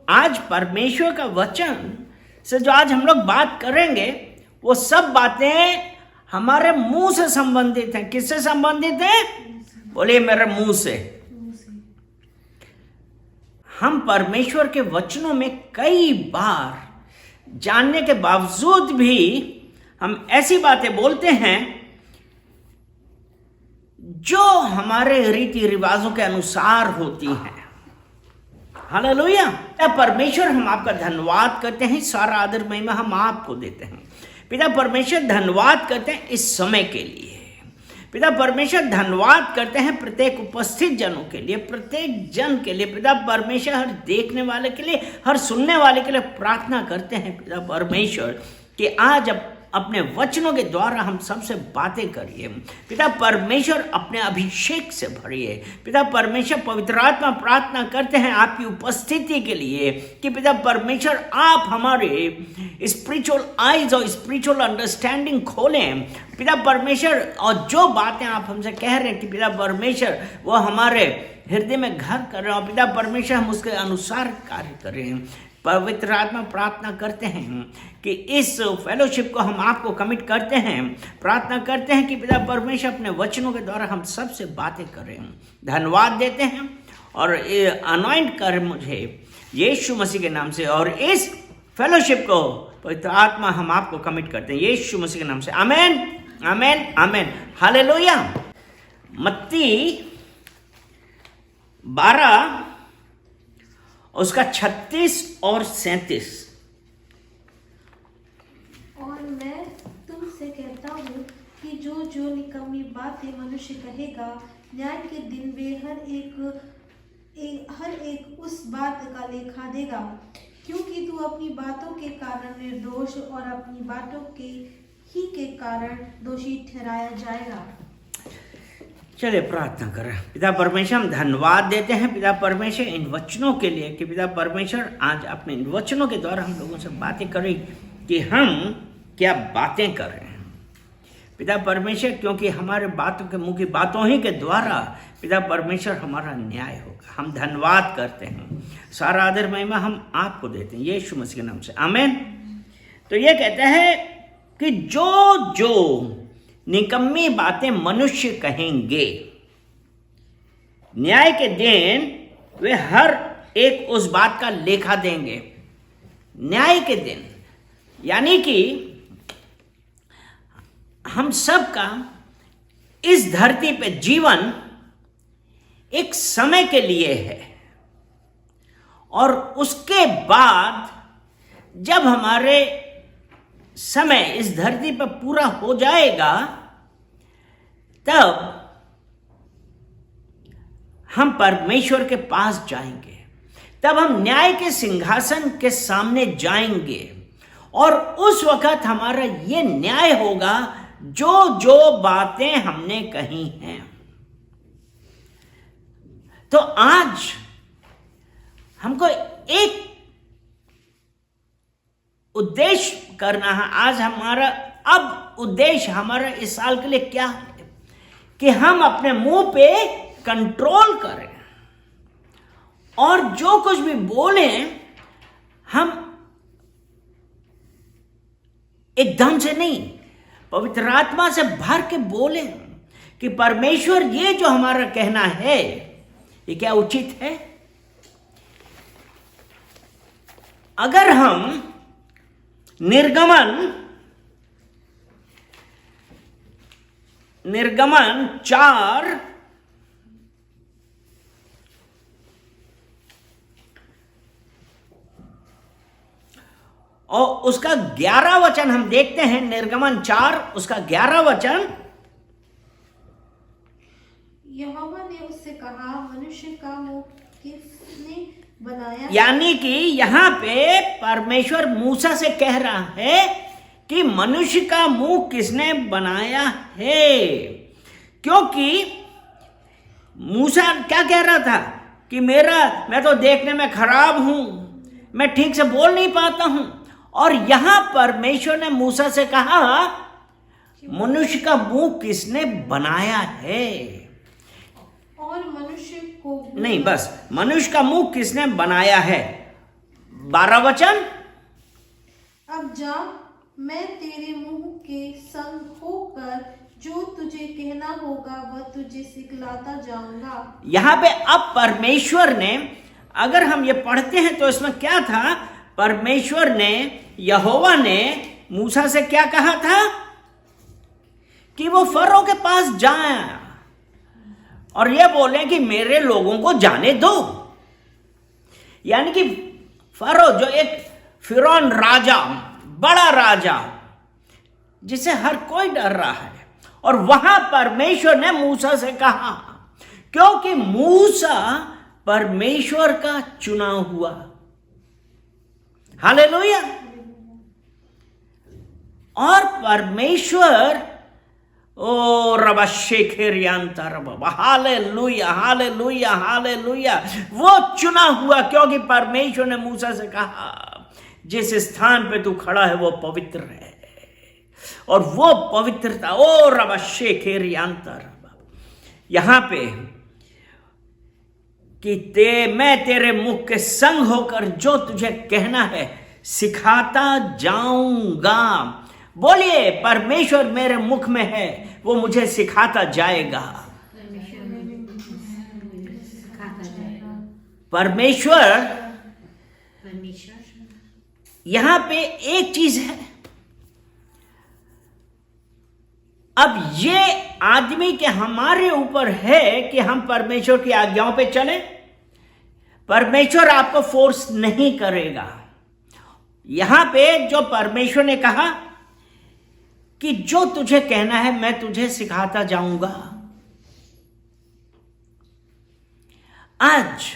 आज परमेश्वर का वचन से जो आज हम लोग बात करेंगे वो सब बातें हमारे मुंह से संबंधित हैं। किससे संबंधित है? बोलिए मेरे मुंह से। हम परमेश्वर के वचनों में कई बार जानने के बावजूद भी हम ऐसी बातें बोलते हैं जो हमारे रीति रिवाजों के अनुसार होती हैं। हालेलुया। परमेश्वर, हम आपका धन्यवाद करते हैं, सारा आदर महिमा हम आपको देते हैं। पिता परमेश्वर, धन्यवाद करते हैं इस समय के लिए। पिता परमेश्वर, धन्यवाद करते हैं प्रत्येक उपस्थित जनों के लिए, प्रत्येक जन के लिए। पिता परमेश्वर, हर देखने वाले के लिए, हर सुनने वाले के लिए प्रार्थना करते हैं पिता परमेश्वर कि आज अपने वचनों के द्वारा हम सबसे बातें करिए। पिता परमेश्वर, अपने अभिषेक से भरिए। पिता परमेश्वर, पवित्र आत्मा, प्रार्थना करते हैं आपकी उपस्थिति के लिए कि पिता परमेश्वर, आप हमारे स्पिरिचुअल आइज और स्पिरिचुअल अंडरस्टैंडिंग खोलें। पिता परमेश्वर, और जो बातें आप हमसे कह रहे हैं कि पिता परमेश्वर वो हमारे हृदय में घर कर रहे हैं, और पिता परमेश्वर हम उसके अनुसार कार्य करें। पवित्र आत्मा, प्रार्थना करते हैं कि इस फेलोशिप को हम आपको कमिट करते हैं। प्रार्थना करते हैं कि पिता परमेश्वर अपने वचनों के द्वारा हम सबसे बातें करें। धन्यवाद देते हैं और अनॉइंट कर मुझे यीशु मसीह के नाम से, और इस फेलोशिप को पवित्र आत्मा हम आपको कमिट करते हैं यीशु मसीह के नाम से। आमेन, आमेन, आमेन। हालेलुया। मत्ती 12 उसका 36 और 37। और मैं तुमसे कहता हूँ कि जो निकम्मी बातें मनुष्य कहेगा, न्याय के दिन वे हर एक उस बात का लेखा देगा, क्योंकि तू अपनी बातों के कारण निर्दोष और अपनी बातों के कारण दोषी ठहराया जाएगा। चलिए प्रार्थना करें। पिता परमेश्वर, हम धन्यवाद देते हैं पिता परमेश्वर इन वचनों के लिए कि पिता परमेश्वर आज अपने इन वचनों के द्वारा हम लोगों से बातें करें कि हम क्या बातें कर रहे हैं पिता परमेश्वर, क्योंकि हमारे बातों के मुंह की बातों ही के द्वारा पिता परमेश्वर हमारा न्याय होगा। हम धन्यवाद करते हैं, सारा आदर महिमा हम आपको देते हैं यीशु मसीह के नाम से। आमीन। तो ये कहते हैं कि जो निकम्मी बातें मनुष्य कहेंगे, न्याय के दिन वे हर एक उस बात का लेखा देंगे। न्याय के दिन यानी कि हम सब का इस धरती पे जीवन एक समय के लिए है, और उसके बाद जब हमारे समय इस धरती पर पूरा हो जाएगा, तब हम परमेश्वर के पास जाएंगे। तब हम न्याय के सिंहासन के सामने जाएंगे, और उस वक्त हमारा ये न्याय होगा जो बातें हमने कही हैं। तो आज हमको एक उद्देश्य करना है। आज हमारा उद्देश्य हमारा इस साल के लिए क्या है कि हम अपने मुंह पे कंट्रोल करें, और जो कुछ भी बोलें हम एकदम से नहीं, पवित्र आत्मा से भर के बोलें कि परमेश्वर ये जो हमारा कहना है ये क्या उचित है। अगर हम निर्गमन 4 और उसका 11 वचन हम देखते हैं। निर्गमन 4 उसका 11 वचन, यहोवा ने उससे कहा, मनुष्य का मुंह किसने बनाया? यानी कि यहां पे परमेश्वर मूसा से कह रहा है कि मनुष्य का मुंह किसने बनाया है। क्योंकि मूसा क्या कह रहा था कि मैं तो देखने में खराब हूं, मैं ठीक से बोल नहीं पाता हूं। और यहां परमेश्वर ने मूसा से कहा, मनुष्य का मुंह किसने बनाया है। और मनुष्य को नहीं, बस मनुष्य का मुंह किसने बनाया है। 12 वचन। अब जा, मैं तेरे मुंह के संग होकर जो तुझे कहना होगा वह तुझे सिखलाता जाऊंगा। यहां पे अब परमेश्वर ने, अगर हम ये पढ़ते हैं तो इसमें क्या था, परमेश्वर ने, यहोवा ने मूसा से क्या कहा था कि वो फरो के पास जाए और ये बोले कि मेरे लोगों को जाने दो। यानी कि फरो जो एक फिरौन राजा, बड़ा राजा जिसे हर कोई डर रहा है, और वहां परमेश्वर ने मूसा से कहा, क्योंकि मूसा परमेश्वर का चुना हुआ। हालेलुया। और परमेश्वर, ओ रबा शेखेरियांता रबा, हालेलुया हालेलुया हालेलुया, वो चुना हुआ, क्योंकि परमेश्वर ने मूसा से कहा जिस स्थान पे तू खड़ा है वो पवित्र है, और वो पवित्रता, ओ रबा शेखेरियांता रबा, यहां पे कि मैं तेरे मुख के संग होकर जो तुझे कहना है सिखाता जाऊंगा। बोलिए, परमेश्वर मेरे मुख में है, वो मुझे सिखाता जाएगा। परमेश्वर यहां पे एक चीज है, अब ये आदमी के हमारे ऊपर है कि हम परमेश्वर की आज्ञाओं पे चलें। परमेश्वर आपको फोर्स नहीं करेगा। यहां पे जो परमेश्वर ने कहा कि जो तुझे कहना है मैं तुझे सिखाता जाऊंगा। आज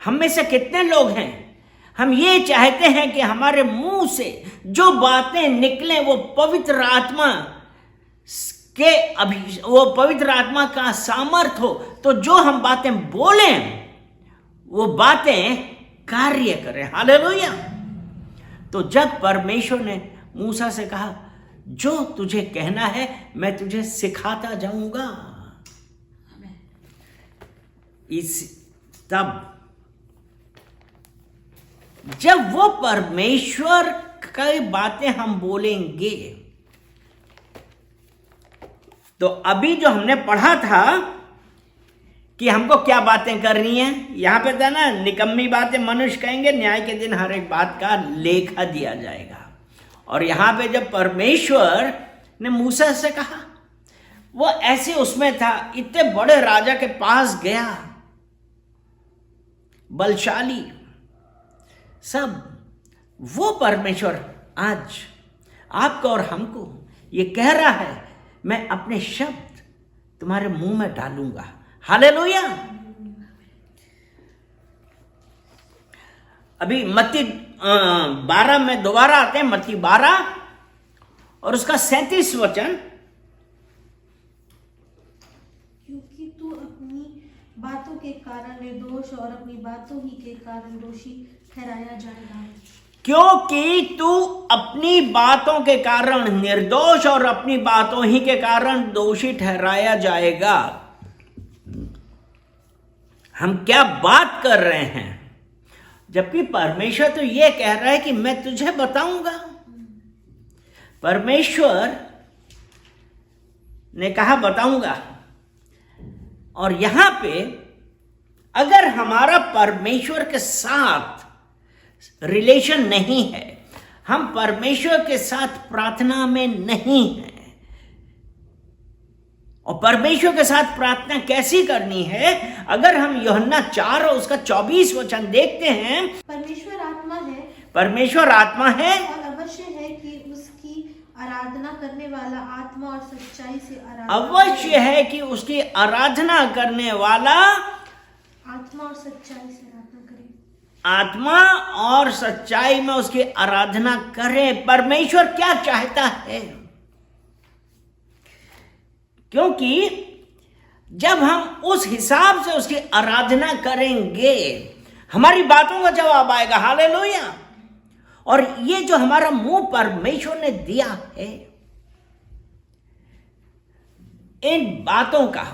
हम में से कितने लोग हैं, हम ये चाहते हैं कि हमारे मुंह से जो बातें निकले वो पवित्र आत्मा के वो पवित्र आत्मा का सामर्थ हो, तो जो हम बातें बोलें वो बातें कार्य करें। हालेलुया। तो जब परमेश्वर ने मूसा से कहा जो तुझे कहना है मैं तुझे सिखाता जाऊंगा, तब जब वो परमेश्वर की बातें हम बोलेंगे, तो अभी जो हमने पढ़ा था कि हमको क्या बातें करनी है, यहां पे था ना, निकम्मी बातें मनुष्य कहेंगे, न्याय के दिन हर एक बात का लेखा दिया जाएगा। और यहां पे जब परमेश्वर ने मूसा से कहा, वो ऐसे उसमें था, इतने बड़े राजा के पास गया, बलशाली सब, वो परमेश्वर आज आपको और हमको ये कह रहा है, मैं अपने शब्द तुम्हारे मुंह में डालूंगा। हालेलुया। अभी मत्ती 12 में दोबारा आते हैं, मत्ती 12 और उसका 37 वचन। क्योंकि तू अपनी बातों के कारण निर्दोष और अपनी बातों ही के कारण दोषी ठहराया जाएगा। क्योंकि तू अपनी बातों के कारण निर्दोष और अपनी बातों ही के कारण दोषी ठहराया जाएगा। हम क्या बात कर रहे हैं, जबकि परमेश्वर तो यह कह रहा है कि मैं तुझे बताऊंगा। परमेश्वर ने कहा बताऊंगा, और यहां पे अगर हमारा परमेश्वर के साथ रिलेशन नहीं है, हम परमेश्वर के साथ प्रार्थना में नहीं हैं, और परमेश्वर के साथ प्रार्थना कैसी करनी है, अगर हम यूहन्ना 4 और उसका 24 वचन देखते हैं, परमेश्वर आत्मा है, परमेश्वर आत्मा है, और अवश्य है कि उसकी आराधना करने वाला आत्मा और सच्चाई से आराधना अवश्य है कि उसकी आराधना करने वाला आत्मा और सच्चाई से आराधना करे, आत्मा और सच्चाई में उसकी आराधना करें। परमेश्वर क्या चाहता है, क्योंकि जब हम उस हिसाब से उसकी आराधना करेंगे, हमारी बातों का जवाब आएगा। हालेलुया। और ये जो हमारा मुंह परमेश्वर ने दिया है, इन बातों का,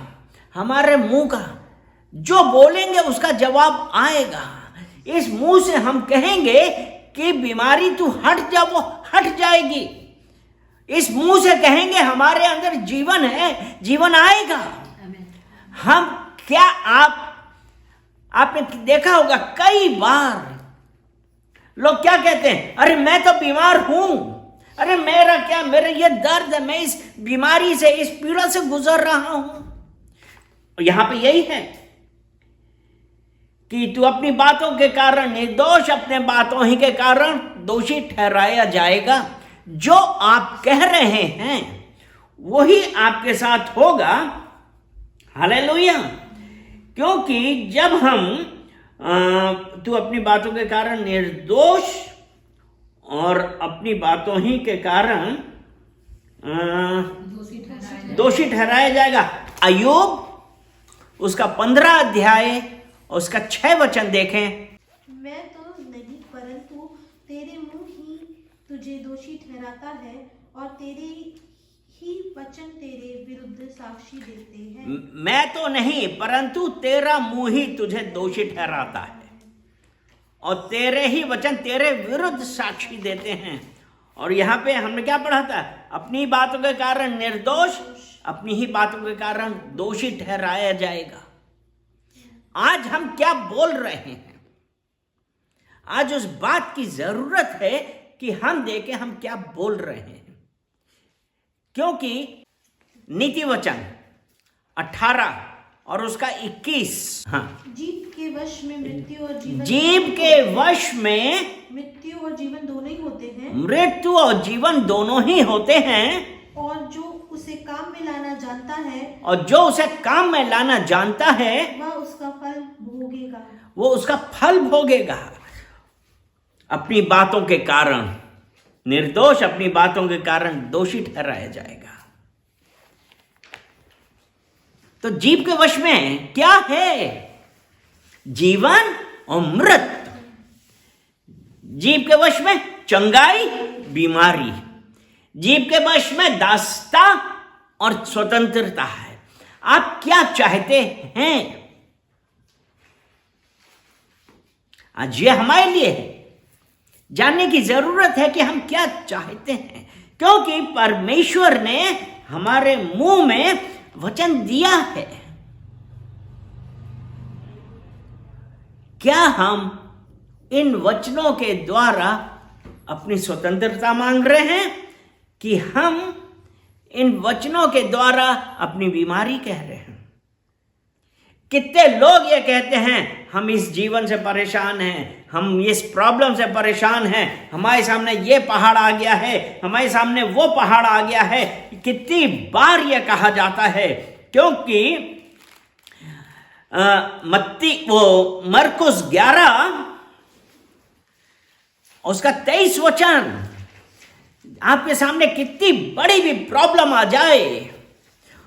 हमारे मुंह का जो बोलेंगे उसका जवाब आएगा। इस मुंह से हम कहेंगे कि बीमारी तू हट जा, वो हट जाएगी। इस मुंह से कहेंगे हमारे अंदर जीवन है, जीवन आएगा। हम क्या आपने देखा होगा कई बार लोग क्या कहते हैं, अरे मैं तो बीमार हूं, अरे मेरा क्या, मेरा ये दर्द है, मैं इस बीमारी से, इस पीड़ा से गुजर रहा हूं। यहां पे यही है कि तू अपनी बातों के कारण निर्दोष, अपने बातों ही के कारण दोषी ठहराया जाएगा। जो आप कह रहे हैं वही आपके साथ होगा। हालेलुया। क्योंकि जब हम तू अपनी बातों के कारण निर्दोष और अपनी बातों ही के कारण दोषी ठहराया जाएगा। अय्यूब उसका 15 अध्याय उसका 6 वचन देखें। मैं तो नहीं, परंतु तेरे मुंह ही तुझे दोषी ठहराता है और तेरे ही वचन तेरे विरुद्ध साक्षी देते हैं। मैं तो नहीं, परंतु तेरा मुंह ही तुझे दोषी ठहराता है और तेरे ही वचन तेरे विरुद्ध साक्षी देते हैं। और यहाँ पे हमने क्या पढ़ा था, अपनी बातों के कारण निर्दोष, अपनी ही बातों के कारण दोषी ठहराया जाएगा। आज हम क्या बोल रहे हैं, आज उस बात की जरूरत है कि हम देखें हम क्या बोल रहे हैं। क्योंकि नीति वचन 18 और उसका 21, हाँ, जीभ के वश में मृत्यु और जीवन, जीभ के वश में मृत्यु और जीवन दोनों ही होते हैं, मृत्यु और जीवन दोनों ही होते हैं। और जो उसे काम में लाना जानता है, और जो उसे काम में लाना जानता है वह उसका फल भोगेगा, वो उसका फल भोगेगा। अपनी बातों के कारण निर्दोष, अपनी बातों के कारण दोषी ठहराया जाएगा। तो जीभ के वश में क्या है, जीवन और मृत्यु। जीभ के वश में चंगाई, बीमारी। जीभ के वश में दासता और स्वतंत्रता है। आप क्या चाहते हैं, आज ये हमारे लिए है जानने की जरूरत है कि हम क्या चाहते हैं। क्योंकि परमेश्वर ने हमारे मुंह में वचन दिया है। क्या हम इन वचनों के द्वारा अपनी स्वतंत्रता मांग रहे हैं कि हम इन वचनों के द्वारा अपनी बीमारी कह रहे हैं? कितने लोग ये कहते हैं, हम इस जीवन से परेशान हैं, हम इस प्रॉब्लम से परेशान हैं, हमारे सामने ये पहाड़ आ गया है, हमारे सामने वो पहाड़ आ गया है। कितनी बार ये कहा जाता है, क्योंकि मरकुस 11 उसका 23 वचन, आपके सामने कितनी बड़ी भी प्रॉब्लम आ जाए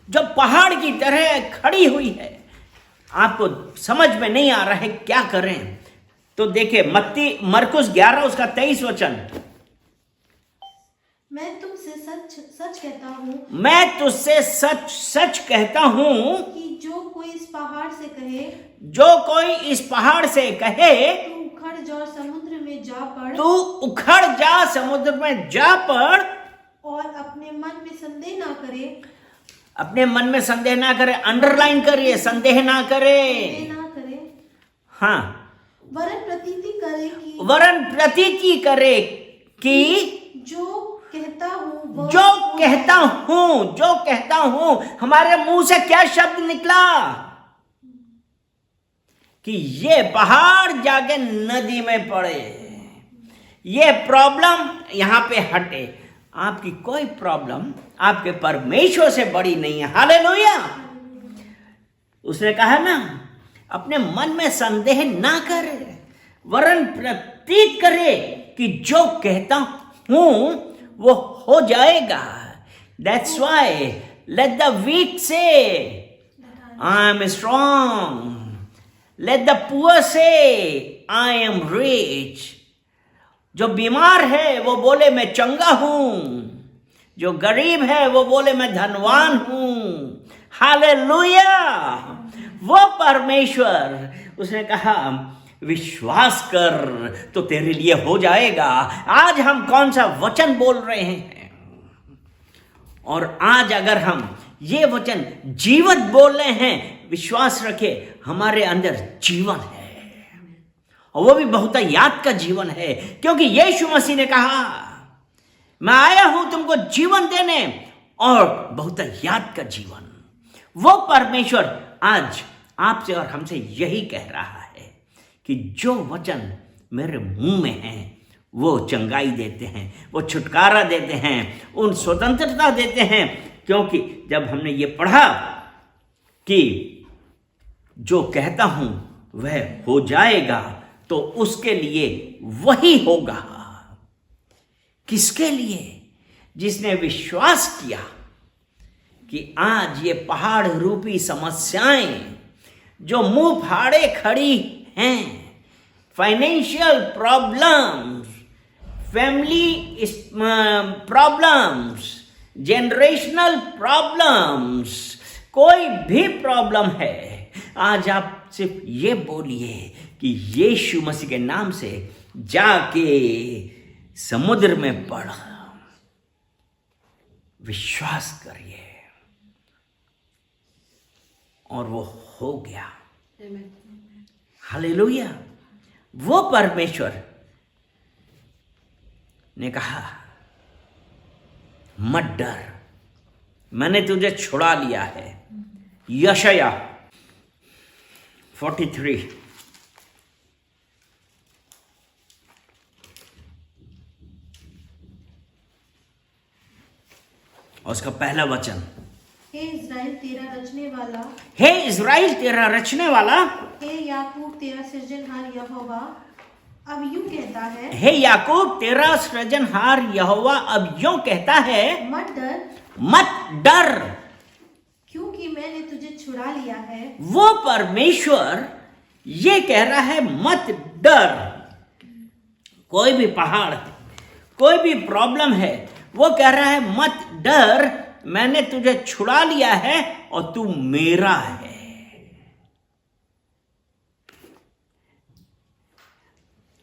जो पहाड़ की तरह खड़ी हुई है, आपको समझ में नहीं आ रहा है क्या करें, तो देखिए मरकुस 11 उसका 23 वचन। मैं तुमसे सच सच कहता हूँ, मैं तुझसे सच सच कहता हूँ कि जो कोई इस पहाड़ से कहे, जो कोई इस पहाड़ से कहे, तू उखड़ जा और समुद्र में जा पड़, तू उखड़ जा समुद्र में जा पड़, और अपने मन में संदेह ना करे, अपने मन में संदेह ना करे, अंडरलाइन करिए, संदेह ना करे, हाँ, वरन प्रतीति करे कि, वरन प्रतीति करे कि जो कहता हूँ, जो कहता हूँ, हमारे मुंह से क्या शब्द निकला कि ये पहाड़ जाके नदी में पड़े, ये प्रॉब्लम यहां पे हटे। आपकी कोई प्रॉब्लम आपके परमेश्वर से बड़ी नहीं है। हालेलुया। उसने कहा ना, अपने मन में संदेह ना करे, वरन प्रतीत करे कि जो कहता हूं वो हो जाएगा। That's why let the weak say I am strong, let the poor say I am rich। जो बीमार है वो बोले मैं चंगा हूं, जो गरीब है वो बोले मैं धनवान हूं। हालेलुया। वो परमेश्वर, उसने कहा विश्वास कर तो तेरे लिए हो जाएगा। आज हम कौन सा वचन बोल रहे हैं, और आज अगर हम ये वचन जीवत बोल रहे हैं, विश्वास रखे हमारे अंदर जीवन है, और वो भी बहुत याद का जीवन है, क्योंकि यीशु मसीह ने कहा मैं आया हूं तुमको जीवन देने और बहुत याद का जीवन। वो परमेश्वर आज आपसे और हमसे यही कह रहा है कि जो वचन मेरे मुंह में है वो चंगाई देते हैं, वो छुटकारा देते हैं, उन स्वतंत्रता देते हैं। क्योंकि जब हमने ये पढ़ा कि जो कहता हूं वह हो जाएगा, तो उसके लिए वही होगा। किसके लिए? जिसने विश्वास किया कि आज ये पहाड़ रूपी समस्याएं जो मुंह फाड़े खड़ी हैं, financial problems, family problems, generational problems, कोई भी प्रॉब्लम है, आज आप सिर्फ ये बोलिए कि यीशु मसीह के नाम से जाके समुद्र में पड़, विश्वास करिए और वो हो गया। हालेलुया। वो परमेश्वर ने कहा मत डर, मैंने तुझे छुड़ा लिया है। यशाया 43 और उसका पहला वचन, हे इज़राइल तेरा रचने वाला, हे इज़राइल तेरा रचने वाला, हे याकूब तेरा सृजनहार यहोवा अब यूं कहता है, हे याकूब तेरा सृजनहार यहोवा अब यूं कहता है, मत डर, मत डर, क्योंकि मैंने तुझे छुड़ा लिया है। वो परमेश्वर ये कह रहा है मत डर। कोई भी पहाड़, कोई भी प्रॉब्लम है, वो कह रहा है मत डर, मैंने तुझे छुड़ा लिया है और तू मेरा है।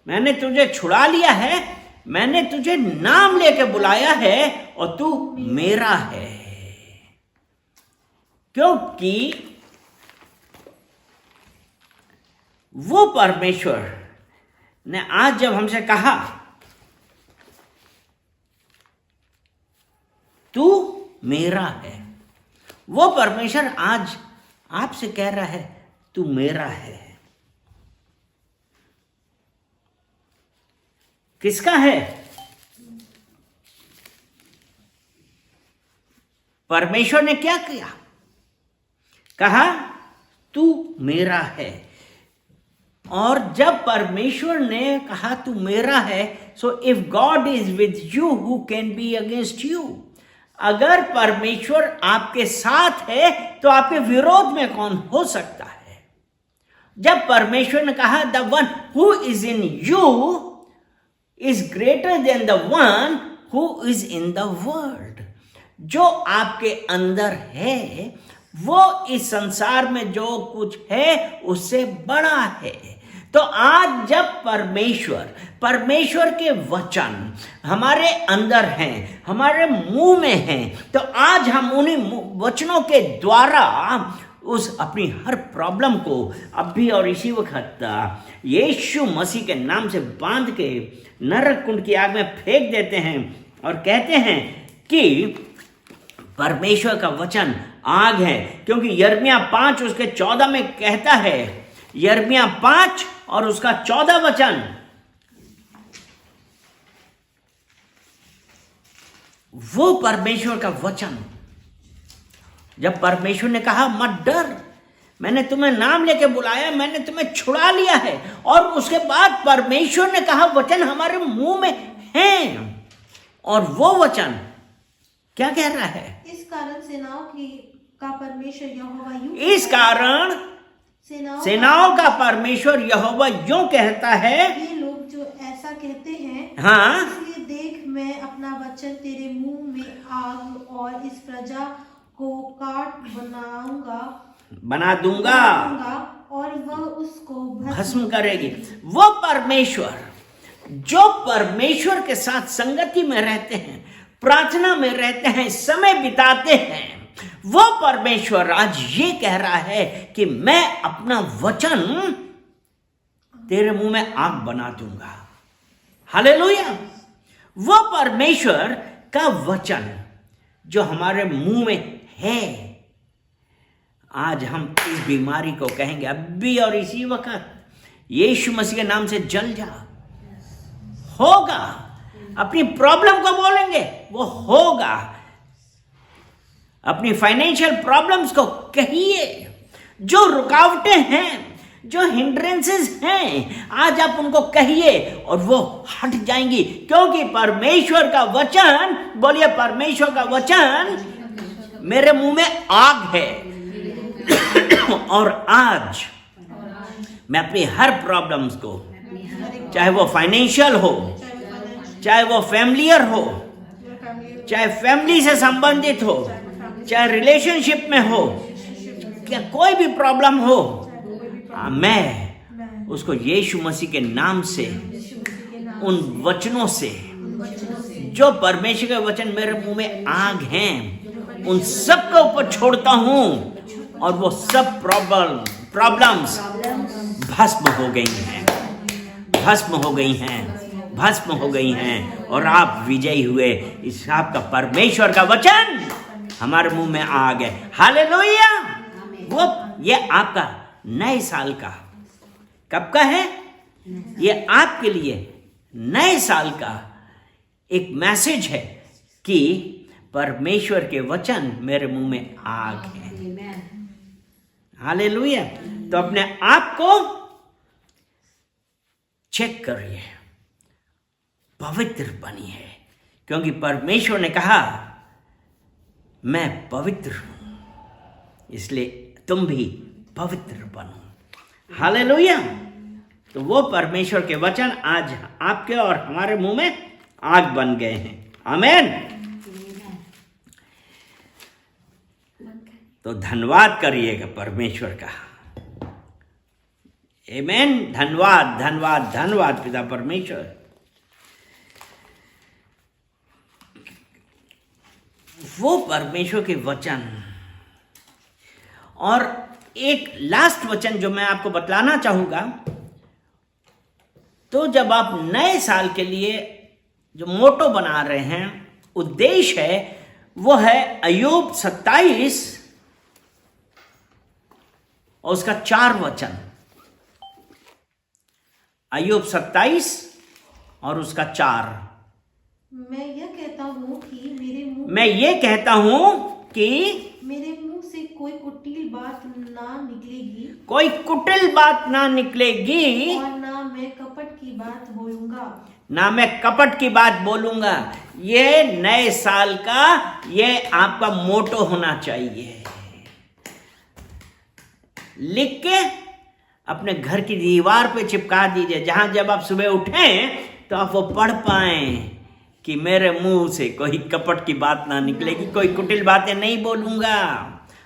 मैंने तुझे छुड़ा लिया है, मैंने तुझे नाम लेके बुलाया है और तू मेरा है। क्योंकि वो परमेश्वर ने आज जब हमसे कहा तू मेरा है, वो परमेश्वर आज आपसे कह रहा है तू मेरा है। किसका है? परमेश्वर ने क्या किया? कहा तू मेरा है। और जब परमेश्वर ने कहा तू मेरा है, so if God is with you who can be against you? अगर परमेश्वर आपके साथ है तो आपके विरोध में कौन हो सकता है? जब परमेश्वर ने कहा the one who is in you is greater than the one who is in the world, जो आपके अंदर है वो इस संसार में जो कुछ है उससे बड़ा है। तो आज जब परमेश्वर के वचन हमारे अंदर हैं, हमारे मुंह में हैं, तो आज हम उन्हीं वचनों के द्वारा उस अपनी हर प्रॉब्लम को अभी और इसी वक्त यीशु मसीह के नाम से बांध के नरक कुंड की आग में फेंक देते हैं और कहते हैं कि परमेश्वर का वचन आग है। क्योंकि यिर्मयाह 5 उसके 14 में कहता है, यिर्मयाह 5 और उसका 14 वचन, वो परमेश्वर का वचन, जब परमेश्वर ने कहा मत डर, मैंने तुम्हें नाम लेके बुलाया, मैंने तुम्हें छुड़ा लिया है, और उसके बाद परमेश्वर ने कहा वचन हमारे मुंह में है। और वो वचन क्या कह रहा है? इस कारण सेनाओं का परमेश्वर यहोवा यूं, इस कारण सेनाओं का परमेश्वर यहोवा यूं कहता है, ये लोग जो ऐसा कहते हैं, हाँ, इसलिए देख मैं अपना वचन तेरे मुंह में आग और इस प्रजा को काट बना दूंगा, और वह उसको भस्म करेगी। वो परमेश्वर जो परमेश्वर के साथ संगति में रहते हैं, प्रार्थना में रहते हैं, समय बिताते हैं, वो परमेश्वर आज ये कह रहा है कि मैं अपना वचन तेरे मुंह में आग बना दूंगा। हालेलुया। वो परमेश्वर का वचन जो हमारे मुंह में है, आज हम इस बीमारी को कहेंगे अभी और इसी वक्त यीशु मसीह के नाम से जल जा, होगा। अपनी प्रॉब्लम को बोलेंगे, वो होगा। अपनी फाइनेंशियल प्रॉब्लम्स को कहिए, जो रुकावटें हैं, जो हिंड्रेंसेस हैं, आज आप उनको कहिए और वो हट जाएंगी, क्योंकि परमेश्वर का वचन, बोलिए परमेश्वर का वचन मेरे मुंह में आग है। और आज मैं अपनी हर प्रॉब्लम्स को, चाहे वो फाइनेंशियल हो, चाहे वो फैमिलियर हो, चाहे फैमिली से संबंधित हो, चाहे रिलेशनशिप में हो, क्या कोई भी प्रॉब्लम हो, मैं उसको यीशु मसीह के नाम से, उन वचनों से, जो परमेश्वर के वचन मेरे मुंह में आग हैं, उन सब के ऊपर छोड़ता हूं और वो सब प्रॉब्लम्स भस्म हो गई हैं, भस्म हो गई हैं, भस्म हो गई हैं, और आप विजयी हुए। इस आपका परमेश्वर का वचन हमारे मुंह में आग है। हालेलुया। वो ये आपका नए साल का, कब का है? ये आपके लिए नए साल का एक मैसेज है कि परमेश्वर के वचन मेरे मुंह में आग है। हालेलुया। तो अपने आप को चेक करिए, पवित्र बनिए, क्योंकि परमेश्वर ने कहा मैं पवित्र हूं, इसलिए तुम भी पवित्र बनो। हालेलुया। तो वो परमेश्वर के वचन आज आपके और हमारे मुंह में आग बन गए हैं। आमीन। तो धन्यवाद करिएगा परमेश्वर का। आमीन। धन्यवाद, धन्यवाद, धन्यवाद पिता परमेश्वर। वो परमेश्वर के वचन, और एक लास्ट वचन जो मैं आपको बतलाना चाहूंगा, तो जब आप नए साल के लिए जो मोटो बना रहे हैं, उद्देश्य है, वो है अय्यूब 27 और उसका 4 वचन। अय्यूब 27 और उसका 4। मैं ये कहता हूँ कि मेरे मुंह से कोई कुटिल बात ना निकलेगी, कोई कुटिल बात ना निकलेगी, और ना मैं कपट की बात बोलूंगा, ना मैं कपट की बात बोलूंगा। ये नए साल का ये आपका मोटो होना चाहिए। लिख के अपने घर की दीवार पे चिपका दीजिए, जहां जब आप सुबह उठें तो आप वो पढ़ पाएं कि मेरे मुंह से कोई कपट की बात ना निकलेगी, कोई कुटिल बातें नहीं बोलूंगा।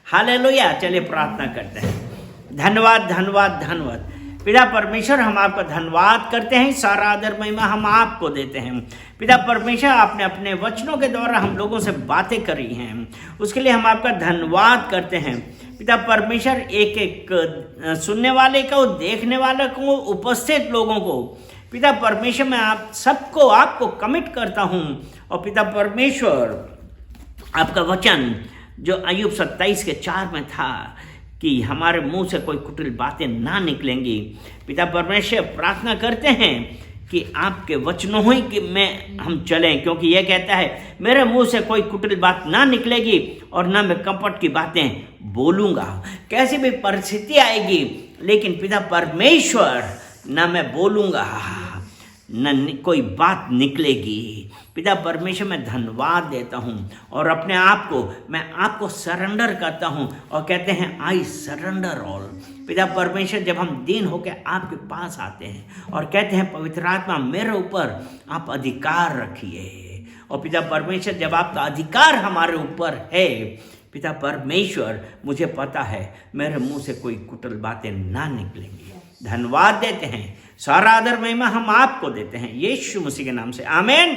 हालेलुया। चलिए प्रार्थना करते हैं। धन्यवाद, धन्यवाद, धन्यवाद पिता परमेश्वर, हम आपका धन्यवाद करते हैं। सारा आदर महिमा हम आपको देते हैं। पिता परमेश्वर, आपने अपने वचनों के द्वारा हम लोगों से बातें करी हैं, उसके लिए हम आपका धन्यवाद करते हैं। पिता परमेश्वर, एक एक सुनने वाले को, देखने वाले को, उपस्थित लोगों को, पिता परमेश्वर मैं आप सबको आपको कमिट करता हूँ। और पिता परमेश्वर, आपका वचन जो अय्यूब 27 के 4 में था कि हमारे मुंह से कोई कुटिल बातें ना निकलेंगी, पिता परमेश्वर प्रार्थना करते हैं कि आपके वचनों ही कि में हम चलें, क्योंकि यह कहता है मेरे मुंह से कोई कुटिल बात ना निकलेगी और ना मैं कपट की बातें बोलूँगा। कैसी भी परिस्थिति आएगी, लेकिन पिता परमेश्वर ना मैं बोलूँगा, न कोई बात निकलेगी। पिता परमेश्वर, मैं धन्यवाद देता हूँ और अपने आप को मैं आपको सरेंडर करता हूँ, और कहते हैं आई सरेंडर ऑल। पिता परमेश्वर, जब हम दीन होकर आपके पास आते हैं और कहते हैं पवित्र आत्मा मेरे ऊपर आप अधिकार रखिए, और पिता परमेश्वर जब आपका अधिकार हमारे ऊपर है, पिता परमेश्वर, मुझे पता है मेरे मुंह से कोई कुटिल बातें ना निकलेंगी। धन्यवाद देते हैं, सारा आदर महिमा हम आपको देते हैं, यीशु मसीह के नाम से, आमीन।